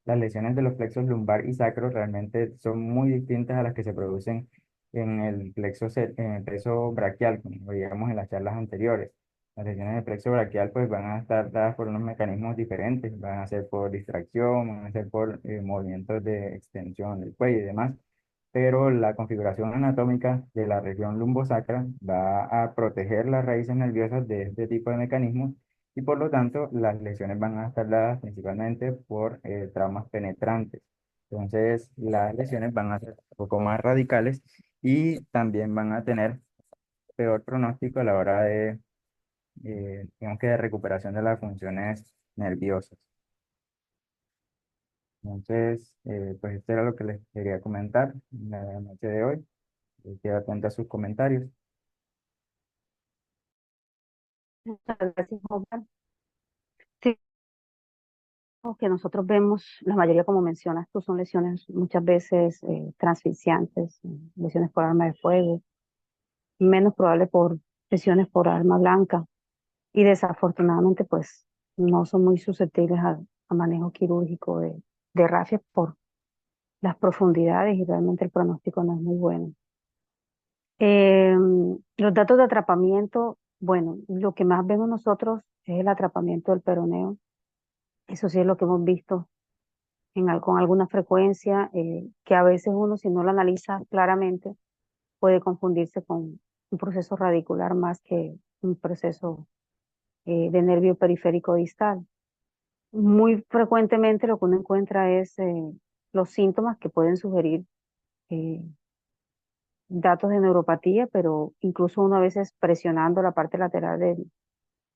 lesiones de los plexos lumbar y sacro realmente son muy distintas a las que se producen en el plexo braquial, como veíamos en las charlas anteriores. Las lesiones del plexo braquial pues van a estar dadas por unos mecanismos diferentes, van a ser por distracción, van a ser por movimientos de extensión del cuello y demás, pero la configuración anatómica de la región lumbosacra va a proteger las raíces nerviosas de este tipo de mecanismos y por lo tanto las lesiones van a estar dadas principalmente por traumas penetrantes. Entonces las lesiones van a ser un poco más radicales y también van a tener peor pronóstico a la hora digamos que de recuperación de las funciones nerviosas. Entonces, pues esto era lo que les quería comentar en la noche de hoy. Quedo atento a sus comentarios.
Muchas gracias, Omar. Sí, lo que nosotros vemos, la mayoría, como mencionas tú, son lesiones muchas veces transficiantes, lesiones por arma de fuego, menos probable por lesiones por arma blanca y desafortunadamente pues no son muy susceptibles a manejo quirúrgico de rafias por las profundidades y realmente el pronóstico no es muy bueno. Los datos de atrapamiento, bueno, lo que más vemos nosotros es el atrapamiento del peroneo. Eso sí es lo que hemos visto con alguna frecuencia, que a veces uno, si no lo analiza claramente, puede confundirse con un proceso radicular más que un proceso de nervio periférico distal. Muy frecuentemente lo que uno encuentra es los síntomas que pueden sugerir eh, datos de neuropatía, pero incluso uno a veces presionando la parte lateral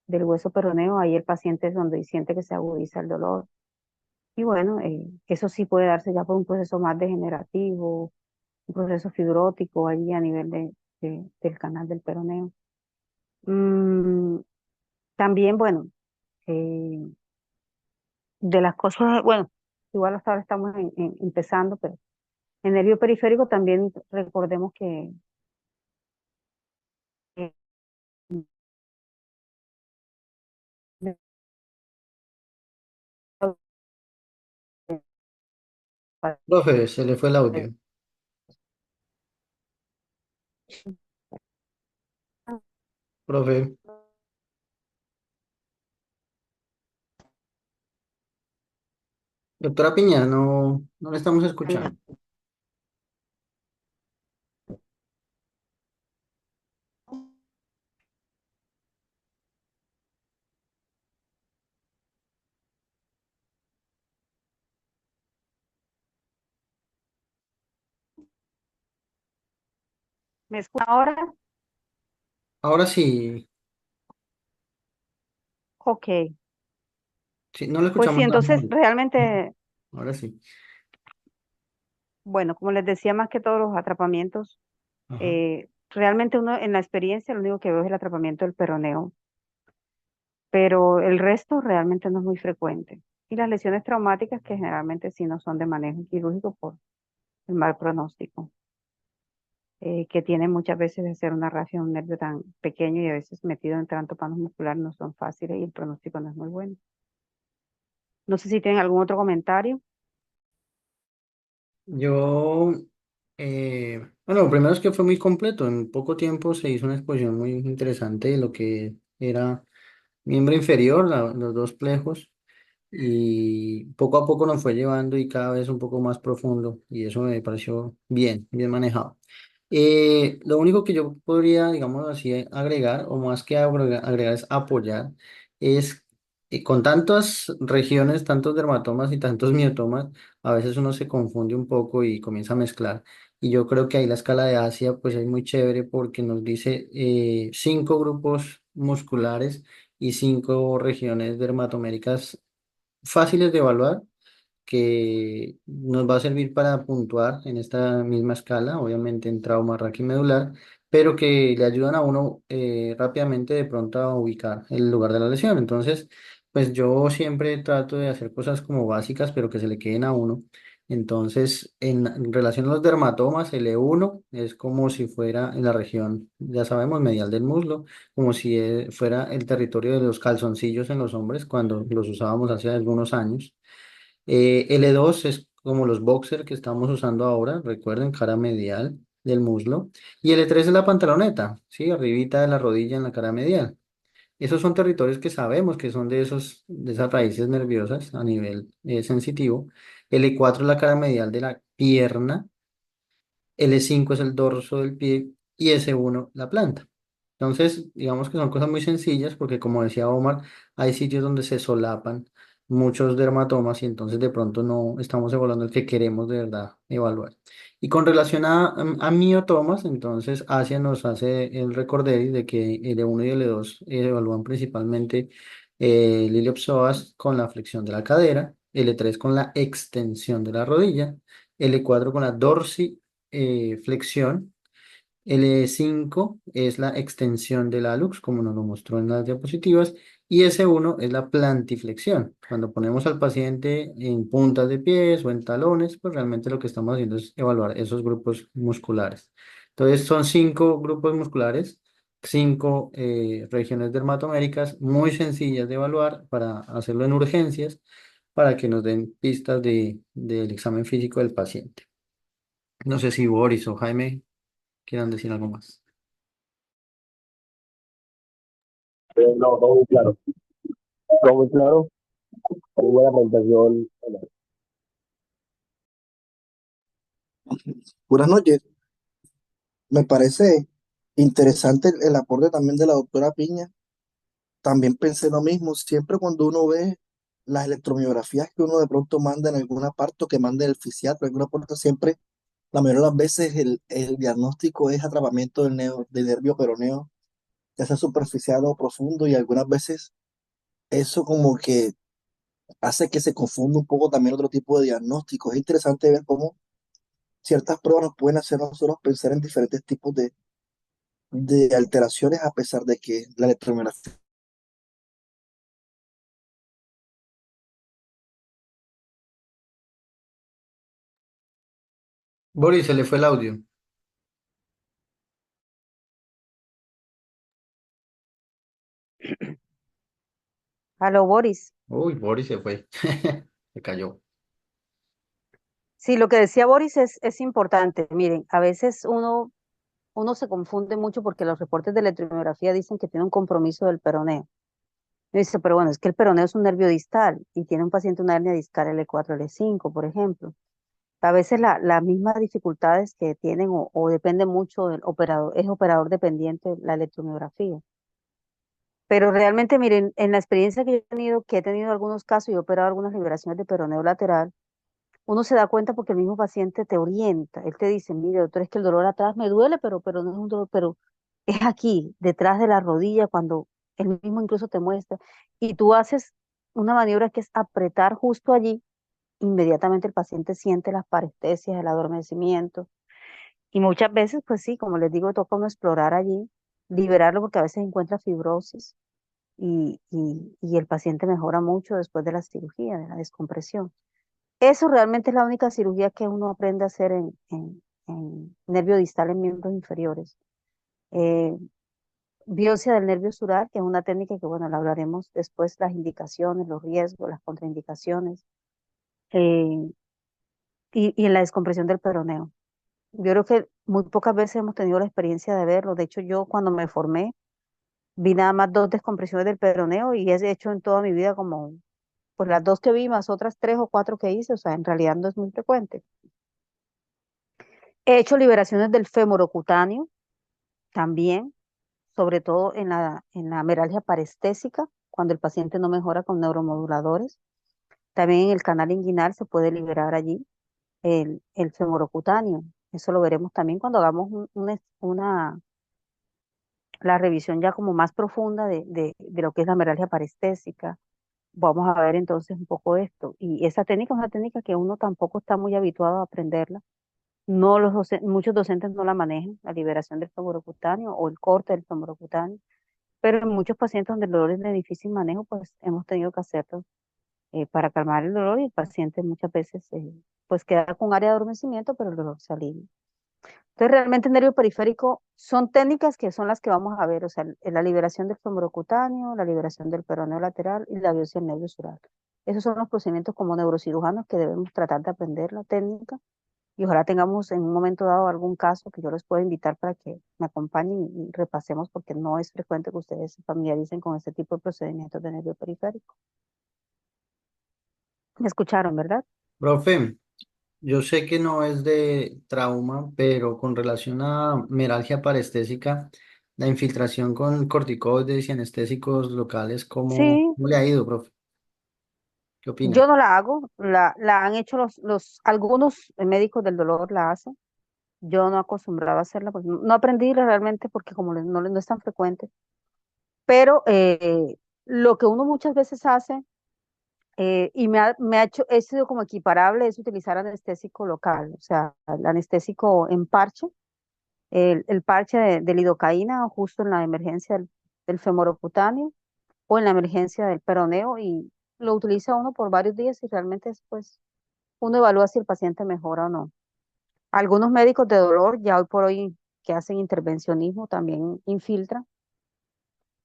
del hueso peroneo, ahí el paciente es donde siente que se agudiza el dolor. Y bueno, eso sí puede darse ya por un proceso más degenerativo, un proceso fibrótico allí a nivel del canal del peroneo. Mm, también, bueno, eh, de las cosas, bueno, igual hasta ahora estamos empezando, pero el nervio periférico también recordemos que
Profe, se le fue el audio. Profe, doctora Piña, no le estamos escuchando.
¿Me escucha ahora?
Ahora sí,
Ok.
sí, no le
Pues sí,
escuchamos nada.
entonces realmente,
Ahora sí.
bueno, como les decía, más que todos los atrapamientos,
Ajá.
realmente uno en la experiencia lo único que veo es el atrapamiento del peroneo, pero el resto realmente no es muy frecuente. Y las lesiones traumáticas que generalmente sí no son de manejo quirúrgico por el mal pronóstico, que tiene muchas veces de ser una reacción de un nervio tan pequeño y a veces metido en trántopanos musculares no son fáciles y el pronóstico no es muy bueno. No sé si tienen algún otro comentario.
Yo, bueno, primero es que fue muy completo. En poco tiempo se hizo una exposición muy interesante de lo que era miembro inferior, los dos plejos, y poco a poco nos fue llevando y cada vez un poco más profundo, y eso me pareció bien, bien manejado. Lo único que yo podría, digamos así, agregar, o más que agregar es apoyar, es con tantas regiones, tantos dermatomas y tantos miotomas, a veces uno se confunde un poco y comienza a mezclar. Y yo creo que ahí la escala de Asia, pues es muy chévere porque nos dice 5 grupos musculares y 5 regiones dermatoméricas fáciles de evaluar que nos va a servir para puntuar en esta misma escala, obviamente en trauma raquimedular, pero que le ayudan a uno rápidamente de pronto a ubicar el lugar de la lesión. Entonces, pues yo siempre trato de hacer cosas como básicas, pero que se le queden a uno. Entonces, en relación a los dermatomas, el E1 es como si fuera en la región, ya sabemos, medial del muslo, como si fuera el territorio de los calzoncillos en los hombres cuando los usábamos hace algunos años. L2 es como los boxer que estamos usando ahora, recuerden, cara medial del muslo. Y L3 es la pantaloneta, ¿sí? Arribita de la rodilla en la cara medial. Esos son territorios que sabemos que son de esas raíces nerviosas a nivel sensitivo. L4 es la cara medial de la pierna. L5 es el dorso del pie y S1 la planta. Entonces, digamos que son cosas muy sencillas porque como decía Omar, hay sitios donde se solapan muchos dermatomas y entonces de pronto no estamos evaluando el que queremos de verdad evaluar. Y con relación a miotomas, entonces Asia nos hace el recorderis de que L1 y L2 evalúan principalmente el iliopsoas con la flexión de la cadera, L3 con la extensión de la rodilla, L4 con la dorsiflexión. L5 es la extensión de la lux, como nos lo mostró en las diapositivas, y S1 es la plantiflexión. Cuando ponemos al paciente en puntas de pies o en talones, pues realmente lo que estamos haciendo es evaluar esos grupos musculares. Entonces son 5 grupos musculares, 5 regiones dermatoméricas muy sencillas de evaluar para hacerlo en urgencias, para que nos den pistas del examen físico del paciente. No sé si Boris o Jaime quieran decir algo más.
No, todo muy claro. Todo muy claro. Muy buena presentación.
Buenas noches. Me parece interesante el aporte también de la doctora Piña. También pensé lo mismo. Siempre cuando uno ve las electromiografías que uno de pronto manda en alguna parte o que manda el fisiatra, en alguna parte, siempre, la mayoría de las veces, el diagnóstico es atrapamiento del nervio peroneo, ya sea superficial o profundo, y algunas veces eso como que hace que se confunda un poco también otro tipo de diagnóstico. Es interesante ver cómo ciertas pruebas nos pueden hacer a nosotros pensar en diferentes tipos de alteraciones a pesar de que la electromiografía.
Boris, se le fue el audio.
Aló, Boris.
Uy, Boris se fue. Se cayó.
Sí, lo que decía Boris es importante. Miren, a veces uno se confunde mucho porque los reportes de electromiografía dicen que tiene un compromiso del peroneo. Y dice, pero bueno, es que el peroneo es un nervio distal y tiene un paciente una hernia discal L4, L5, por ejemplo. A veces las mismas dificultades que tienen o depende mucho del operador, es operador dependiente la electromiografía. Pero realmente, miren, en la experiencia que he tenido algunos casos y he operado algunas liberaciones de peroneo lateral, uno se da cuenta porque el mismo paciente te orienta. Él te dice, mire, doctor, es que el dolor atrás me duele, pero no es un dolor, pero es aquí, detrás de la rodilla, cuando él mismo incluso te muestra. Y tú haces una maniobra que es apretar justo allí, inmediatamente el paciente siente las parestesias, el adormecimiento. Y muchas veces, pues sí, como les digo, toca uno explorar allí, liberarlo porque a veces encuentra fibrosis y el paciente mejora mucho después de la cirugía, de la descompresión. Eso realmente es la única cirugía que uno aprende a hacer en nervio distal en miembros inferiores. Eh, biopsia del nervio sural, que es una técnica que, bueno, la hablaremos después, las indicaciones, los riesgos, las contraindicaciones, eh, y en la descompresión del peroneo. Yo creo que muy pocas veces hemos tenido la experiencia de verlo. De hecho, yo cuando me formé, vi nada más 2 descompresiones del peroneo y he hecho en toda mi vida como, pues las 2 que vi más otras 3 o 4 que hice, o sea, en realidad no es muy frecuente. He hecho liberaciones del fémuro cutáneo también, sobre todo en la meralgia parestésica, cuando el paciente no mejora con neuromoduladores. También en el canal inguinal se puede liberar allí el fémuro cutáneo. Eso lo veremos también cuando hagamos la revisión ya como más profunda de lo que es la meralgia parestésica. Vamos a ver entonces un poco esto. Y esa técnica es una técnica que uno tampoco está muy habituado a aprenderla. No muchos docentes no la manejan, la liberación del femorocutáneo o el corte del femorocutáneo, pero en muchos pacientes donde el dolor es de difícil manejo, pues hemos tenido que hacerlo para calmar el dolor y el paciente muchas veces pues queda con área de adormecimiento, pero el dolor se alivia. Entonces, realmente el nervio periférico son técnicas que son las que vamos a ver, o sea, la liberación del femorocutáneo, la liberación del peroneo lateral y la biopsia del nervio sural. Esos son los procedimientos como neurocirujanos que debemos tratar de aprender la técnica y ojalá tengamos en un momento dado algún caso que yo les pueda invitar para que me acompañen y repasemos porque no es frecuente que ustedes se familiaricen con este tipo de procedimientos de nervio periférico. ¿Me escucharon, verdad?
Profe, yo sé que no es de trauma, pero con relación a meralgia parestésica, la infiltración con corticoides y anestésicos locales,
Sí,
¿cómo le ha ido, profe? ¿Qué opina?
yo no la hago, la han hecho algunos médicos del dolor la hacen. Yo no acostumbraba a hacerla, porque no aprendí realmente porque como no es tan frecuente. Pero lo que uno muchas veces hace, y me ha hecho, he sido como equiparable, es utilizar anestésico local, o sea, el anestésico en parche, el parche de lidocaína justo en la emergencia del femorocutáneo o en la emergencia del peroneo, y lo utiliza uno por varios días y realmente después uno evalúa si el paciente mejora o no. Algunos médicos de dolor, ya hoy por hoy, que hacen intervencionismo, también infiltran.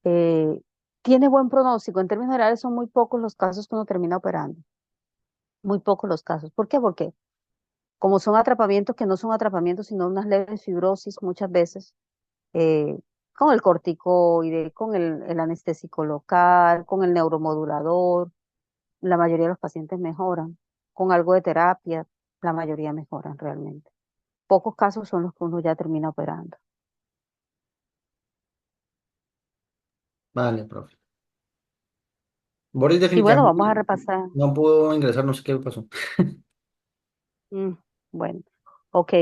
Eh, tiene buen pronóstico. En términos generales, son muy pocos los casos que uno termina operando. Muy pocos los casos. ¿Por qué? Porque como son atrapamientos que no son atrapamientos, sino unas leves fibrosis muchas veces, eh, con el corticoide, con el anestésico local, con el neuromodulador, la mayoría de los pacientes mejoran. Con algo de terapia, la mayoría mejoran realmente. Pocos casos son los que uno ya termina operando.
Vale, profe. Boris
Y bueno,
definitivamente
vamos a repasar.
no pudo ingresar, no sé qué pasó.
Mm, bueno, ok.